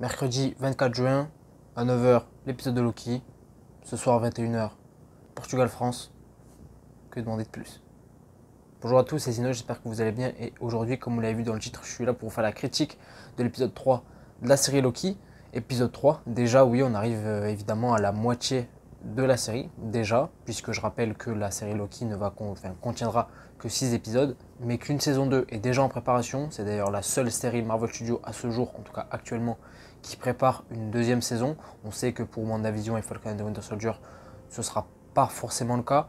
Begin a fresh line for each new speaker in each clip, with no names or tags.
Mercredi 24 juin, à 9 h, l'épisode de Loki. Ce soir, 21 h, Portugal-France. Que demander de plus? Bonjour à tous, c'est Zino, j'espère que vous allez bien. Et aujourd'hui, comme vous l'avez vu dans le titre, je suis là pour vous faire la critique de l'épisode 3 de la série Loki. Épisode 3, déjà, oui, on arrive évidemment à la moitié de la série, déjà, puisque je rappelle que la série Loki contiendra que 6 épisodes, mais qu'une saison 2 est déjà en préparation. C'est d'ailleurs la seule série Marvel Studios à ce jour, en tout cas actuellement, qui prépare une deuxième saison. On sait que pour WandaVision et Falcon and the Winter Soldier, ce ne sera pas forcément le cas.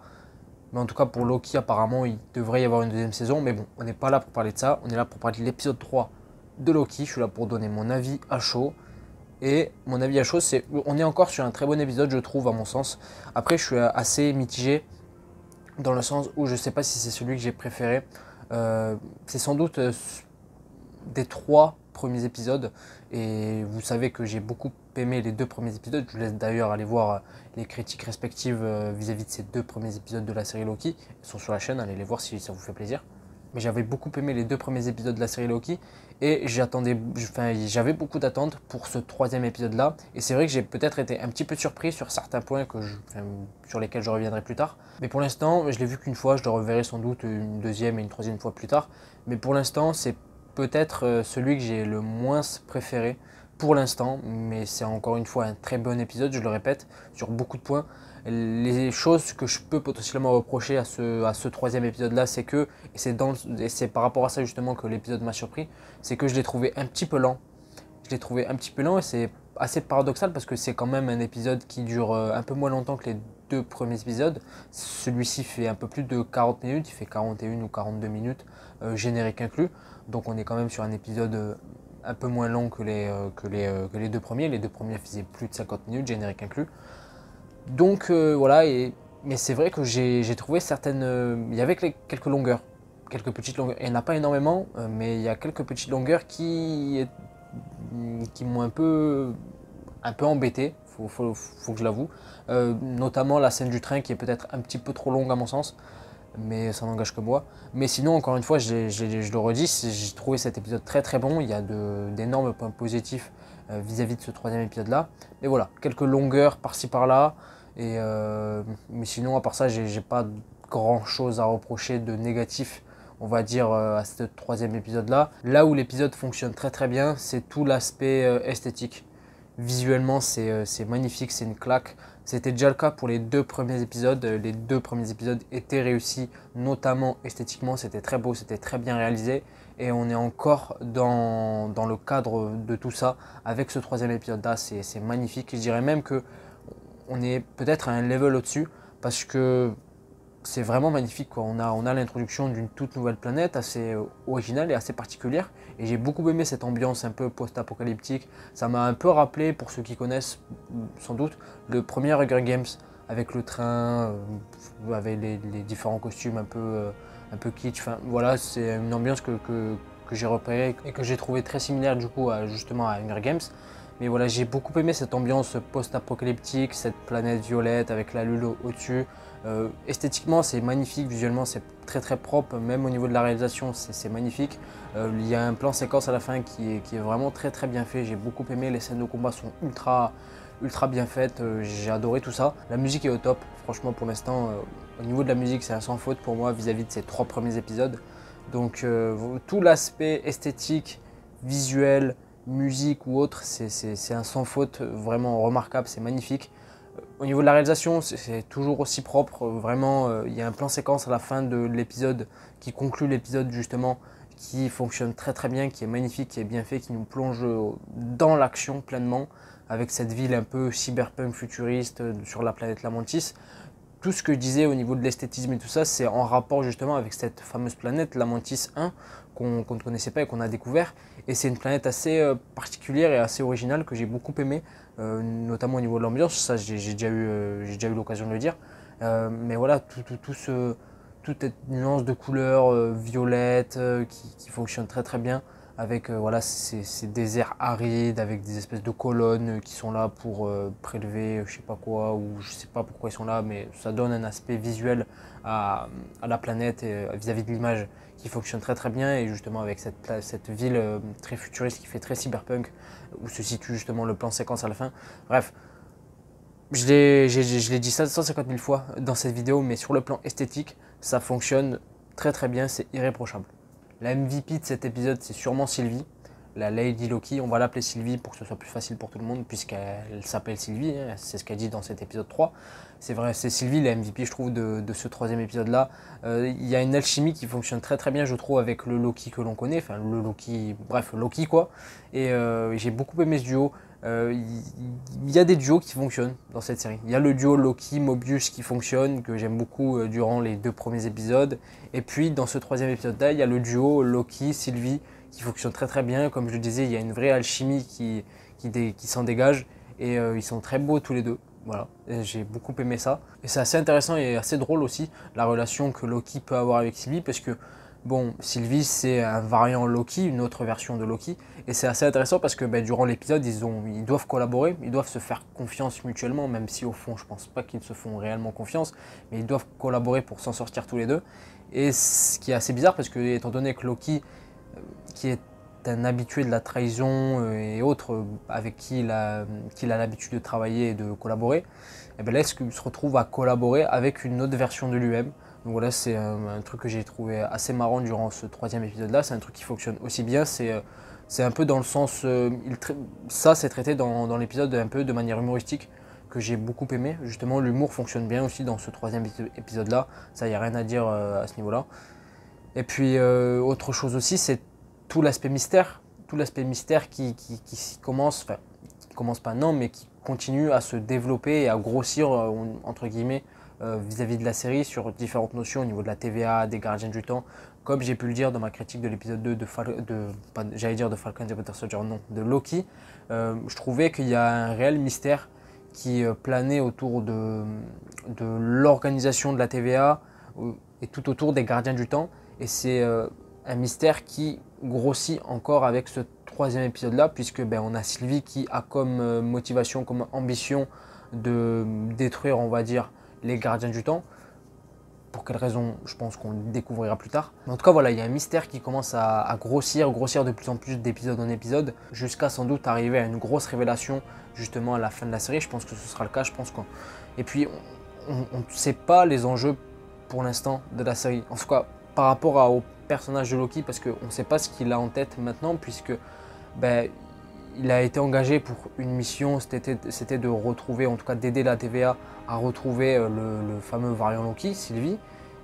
Mais en tout cas, pour Loki, apparemment, il devrait y avoir une deuxième saison. Mais bon, on n'est pas là pour parler de ça. On est là pour parler de l'épisode 3 de Loki. Je suis là pour donner mon avis à chaud. Et mon avis à chaud, c'est on est encore sur un très bon épisode, je trouve, à mon sens. Après, je suis assez mitigé dans le sens où je ne sais pas si c'est celui que j'ai préféré. C'est sans doute des 3 premiers épisodes. Et vous savez que j'ai beaucoup aimé les 2 premiers épisodes. Je vous laisse d'ailleurs aller voir les critiques respectives vis-à-vis de ces 2 premiers épisodes de la série Loki. Ils sont sur la chaîne, allez les voir si ça vous fait plaisir. Mais j'avais beaucoup aimé les 2 premiers épisodes de la série Loki et j'avais beaucoup d'attentes pour ce 3e épisode là. Et c'est vrai que j'ai peut-être été un petit peu surpris sur certains points sur lesquels je reviendrai plus tard. Mais pour l'instant, je l'ai vu qu'une fois, je le reverrai sans doute une deuxième et une troisième fois plus tard. Mais pour l'instant, c'est peut-être celui que j'ai le moins préféré pour l'instant. Mais c'est encore une fois un très bon épisode, je le répète, sur beaucoup de points. Les choses que je peux potentiellement reprocher à ce 3e épisode là, c'est que, et c'est par rapport à ça justement que l'épisode m'a surpris, c'est que je l'ai trouvé un petit peu lent. Je l'ai trouvé un petit peu lent et c'est assez paradoxal parce que c'est quand même un épisode qui dure un peu moins longtemps que les 2 premiers épisodes. Celui-ci fait un peu plus de 40 minutes, il fait 41 ou 42 minutes, générique inclus. Donc on est quand même sur un épisode un peu moins long que les 2 premiers. Les 2 premiers faisaient plus de 50 minutes, générique inclus. Donc voilà, mais c'est vrai que j'ai trouvé certaines. Il y avait quelques longueurs, quelques petites longueurs. Il n'y en a pas énormément, mais il y a quelques petites longueurs qui m'ont un peu embêté, faut que je l'avoue. Notamment la scène du train qui est peut-être un petit peu trop longue à mon sens, mais ça n'engage que moi. Mais sinon, encore une fois, je le redis, j'ai trouvé cet épisode très très bon. Il y a d'énormes points positifs vis-à-vis de ce 3e épisode là. Mais voilà, quelques longueurs par-ci par-là. Mais sinon, à part ça, j'ai pas grand chose à reprocher de négatif, on va dire, à ce 3e épisode là. Là où l'épisode fonctionne très très bien, c'est tout l'aspect esthétique. Visuellement, c'est magnifique, c'est une claque. C'était déjà le cas pour les 2 premiers épisodes. Les 2 premiers épisodes étaient réussis, notamment esthétiquement. C'était très beau, c'était très bien réalisé. Et on est encore dans le cadre de tout ça avec ce 3e épisode-là. C'est magnifique. Je dirais même que on est peut-être à un level au-dessus parce que c'est vraiment magnifique, quoi. On a l'introduction d'une toute nouvelle planète assez originale et assez particulière. Et j'ai beaucoup aimé cette ambiance un peu post-apocalyptique. Ça m'a un peu rappelé, pour ceux qui connaissent sans doute, le premier Hunger Games avec le train, avec les différents costumes un peu kitsch. Enfin, voilà, c'est une ambiance que j'ai repérée et que j'ai trouvé très similaire du coup justement à Hunger Games. Mais voilà, j'ai beaucoup aimé cette ambiance post-apocalyptique, cette planète violette avec la lune au-dessus. Esthétiquement, c'est magnifique, visuellement, c'est très très propre, même au niveau de la réalisation, c'est magnifique. Il y a un plan séquence à la fin qui est vraiment très très bien fait. J'ai beaucoup aimé, les scènes de combat sont ultra bien faites, j'ai adoré tout ça. La musique est au top, franchement, pour l'instant, au niveau de la musique, c'est un sans faute pour moi vis-à-vis de ces 3 premiers épisodes. Donc, tout l'aspect esthétique, visuel, musique ou autre, c'est un sans faute vraiment remarquable, c'est magnifique. Au niveau de la réalisation, c'est toujours aussi propre. Vraiment, il y a un plan séquence à la fin de l'épisode qui conclut l'épisode justement, qui fonctionne très très bien, qui est magnifique, qui est bien fait, qui nous plonge dans l'action pleinement, avec cette ville un peu cyberpunk futuriste sur la planète Lamantis. Tout ce que je disais au niveau de l'esthétisme et tout ça, c'est en rapport justement avec cette fameuse planète, Lamantis 1, qu'on ne connaissait pas et qu'on a découvert. Et c'est une planète assez particulière et assez originale que j'ai beaucoup aimé, notamment au niveau de l'ambiance. Ça, j'ai déjà eu l'occasion de le dire. Mais voilà, toute cette nuance de couleurs violette qui fonctionne très très bien. avec voilà, ces déserts arides, avec des espèces de colonnes qui sont là pour prélever je sais pas quoi, ou je sais pas pourquoi ils sont là, mais ça donne un aspect visuel à la planète et vis-à-vis de l'image qui fonctionne très très bien, et justement avec cette ville très futuriste qui fait très cyberpunk, où se situe justement le plan séquence à la fin. Bref, je l'ai dit ça 150 000 fois dans cette vidéo, mais sur le plan esthétique, ça fonctionne très très bien, c'est irréprochable. La MVP de cet épisode, c'est sûrement Sylvie, la Lady Loki. On va l'appeler Sylvie pour que ce soit plus facile pour tout le monde, puisqu'elle s'appelle Sylvie, hein, c'est ce qu'elle dit dans cet épisode 3. C'est vrai, c'est Sylvie la MVP, je trouve, de ce troisième épisode-là. Il y a une alchimie qui fonctionne très très bien, je trouve, avec le Loki que l'on connaît, enfin le Loki, bref, Loki quoi. Et j'ai beaucoup aimé ce duo. Il y a des duos qui fonctionnent dans cette série. Il y a le duo Loki-Mobius qui fonctionne, que j'aime beaucoup durant les 2 premiers épisodes. Et puis dans ce troisième épisode-là, il y a le duo Loki-Sylvie qui fonctionne très très bien. Comme je le disais, il y a une vraie alchimie qui s'en dégage. Et ils sont très beaux tous les deux. Voilà, j'ai beaucoup aimé ça. Et c'est assez intéressant et assez drôle aussi, la relation que Loki peut avoir avec Sylvie, parce que bon, Sylvie, c'est un variant Loki, une autre version de Loki. Et c'est assez intéressant parce que durant l'épisode, ils doivent collaborer, ils doivent se faire confiance mutuellement, même si au fond, je pense pas qu'ils se font réellement confiance, mais ils doivent collaborer pour s'en sortir tous les deux. Et ce qui est assez bizarre parce que, étant donné que Loki, qui est un habitué de la trahison et autres, avec qui il a l'habitude de travailler et de collaborer, et bien là, il se retrouve à collaborer avec une autre version de lui-même. Donc voilà, c'est un truc que j'ai trouvé assez marrant durant ce troisième épisode-là. C'est un truc qui fonctionne aussi bien. C'est un peu dans le sens... ça, c'est traité dans l'épisode un peu de manière humoristique, que j'ai beaucoup aimé. Justement, l'humour fonctionne bien aussi dans ce troisième épisode-là. Ça, il n'y a rien à dire à ce niveau-là. Et puis, autre chose aussi, c'est tout l'aspect mystère. Tout l'aspect mystère qui commence... Enfin, qui commence pas, non, mais qui continue à se développer et à grossir, entre guillemets, vis-à-vis de la série sur différentes notions au niveau de la TVA, des gardiens du temps, comme j'ai pu le dire dans ma critique de l'épisode 2 j'allais dire de Falcon and the Winter Soldier, non, de Loki. Je trouvais qu'il y a un réel mystère qui planait autour de l'organisation de la TVA et tout autour des gardiens du temps, et c'est un mystère qui grossit encore avec ce troisième épisode là, puisque on a Sylvie qui a comme motivation, comme ambition de détruire, on va dire, les gardiens du temps. Pour quelle raison, je pense qu'on le découvrira plus tard. Mais en tout cas, voilà, il y a un mystère qui commence à grossir de plus en plus d'épisode en épisode, jusqu'à sans doute arriver à une grosse révélation justement à la fin de la série. Je pense que ce sera le cas. Et puis, on ne sait pas les enjeux pour l'instant de la série. En tout cas, par rapport au personnage de Loki, parce qu'on ne sait pas ce qu'il a en tête maintenant, puisque il a été engagé pour une mission, c'était de retrouver, en tout cas d'aider la TVA à retrouver le fameux variant Loki, Sylvie.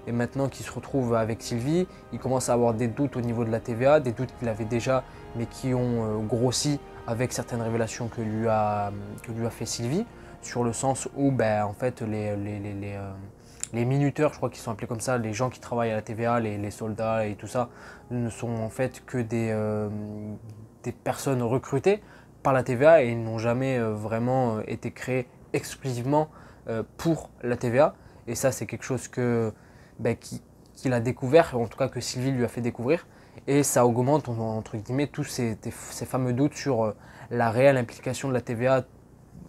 Et maintenant qu'il se retrouve avec Sylvie, il commence à avoir des doutes au niveau de la TVA, des doutes qu'il avait déjà, mais qui ont grossi avec certaines révélations que lui a fait Sylvie, sur le sens où en fait les minuteurs, je crois qu'ils sont appelés comme ça, les gens qui travaillent à la TVA, les soldats et tout ça, ne sont en fait que des personnes recrutées par la TVA, et ils n'ont jamais vraiment été créés exclusivement pour la TVA. Et ça, c'est quelque chose qu'il a découvert, en tout cas que Sylvie lui a fait découvrir. Et ça augmente, entre guillemets, tous ces fameux doutes sur la réelle implication de la TVA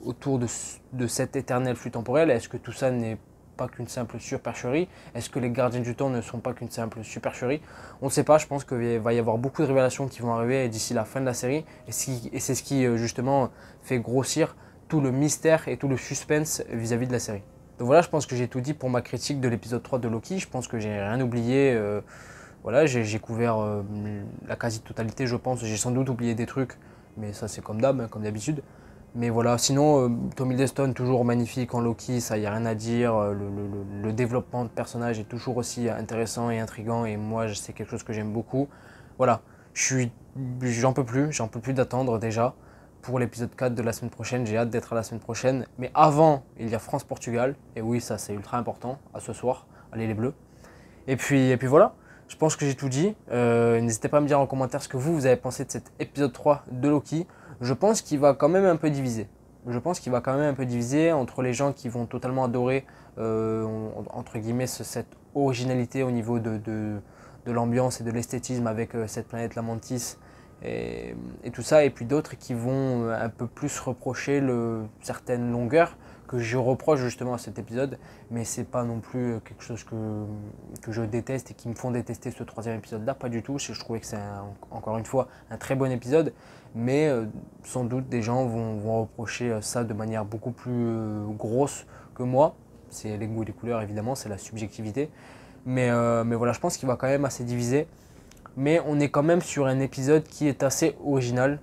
autour de cet éternel flux temporel. Est-ce que tout ça n'est pas qu'une simple supercherie? Est-ce que les gardiens du temps ne sont pas qu'une simple supercherie? On ne sait pas, je pense qu'il va y avoir beaucoup de révélations qui vont arriver d'ici la fin de la série, et c'est ce qui justement fait grossir tout le mystère et tout le suspense vis-à-vis de la série. Donc voilà, je pense que j'ai tout dit pour ma critique de l'épisode 3 de Loki. Je pense que j'ai rien oublié. Voilà, j'ai couvert la quasi-totalité, je pense. J'ai sans doute oublié des trucs, mais ça c'est comme d'hab, hein, comme d'habitude. Mais voilà, sinon, Tom Hiddleston, toujours magnifique en Loki, ça y a rien à dire. Le développement de personnage est toujours aussi intéressant et intriguant, et moi, c'est quelque chose que j'aime beaucoup. Voilà, j'en peux plus d'attendre déjà pour l'épisode 4 de la semaine prochaine. J'ai hâte d'être à la semaine prochaine. Mais avant, il y a France-Portugal, et oui, ça c'est ultra important, à ce soir. Allez les Bleus. Et puis voilà, je pense que j'ai tout dit. N'hésitez pas à me dire en commentaire ce que vous avez pensé de cet épisode 3 de Loki. Je pense qu'il va quand même un peu diviser. Entre les gens qui vont totalement adorer, entre guillemets, cette originalité au niveau de l'ambiance et de l'esthétisme avec cette planète, la Mantis, et tout ça, et puis d'autres qui vont un peu plus reprocher certaines longueurs que je reproche justement à cet épisode, mais c'est pas non plus quelque chose que je déteste et qui me font détester ce troisième épisode là, pas du tout. Je trouvais que c'est encore une fois un très bon épisode, mais sans doute des gens vont reprocher ça de manière beaucoup plus grosse que moi. C'est les goûts et les couleurs évidemment, c'est la subjectivité, mais voilà, je pense qu'il va quand même assez diviser, mais on est quand même sur un épisode qui est assez original,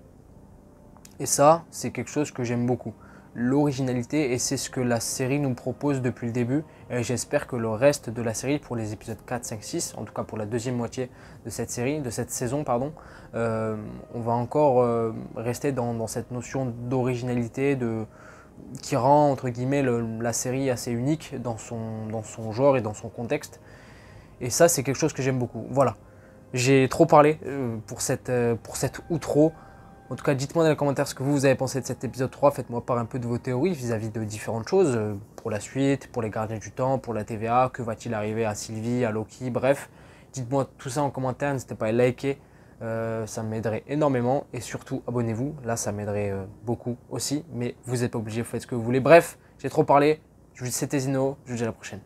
et ça c'est quelque chose que j'aime beaucoup, l'originalité, et c'est ce que la série nous propose depuis le début, et j'espère que le reste de la série, pour les épisodes 4, 5, 6, en tout cas pour la deuxième moitié de cette série, de cette saison pardon, on va encore rester dans cette notion d'originalité, qui rend entre guillemets la série assez unique dans son genre et dans son contexte, et ça c'est quelque chose que j'aime beaucoup. Voilà, j'ai trop parlé pour cette outro. En tout cas, dites-moi dans les commentaires ce que vous avez pensé de cet épisode 3. Faites-moi part un peu de vos théories vis-à-vis de différentes choses. Pour la suite, pour les gardiens du temps, pour la TVA, que va-t-il arriver à Sylvie, à Loki, bref. Dites-moi tout ça en commentaire, n'hésitez pas à liker. Ça m'aiderait énormément. Et surtout, abonnez-vous. Là, ça m'aiderait beaucoup aussi. Mais vous n'êtes pas obligé, vous faites ce que vous voulez. Bref, j'ai trop parlé. C'était Zino, je vous dis à la prochaine.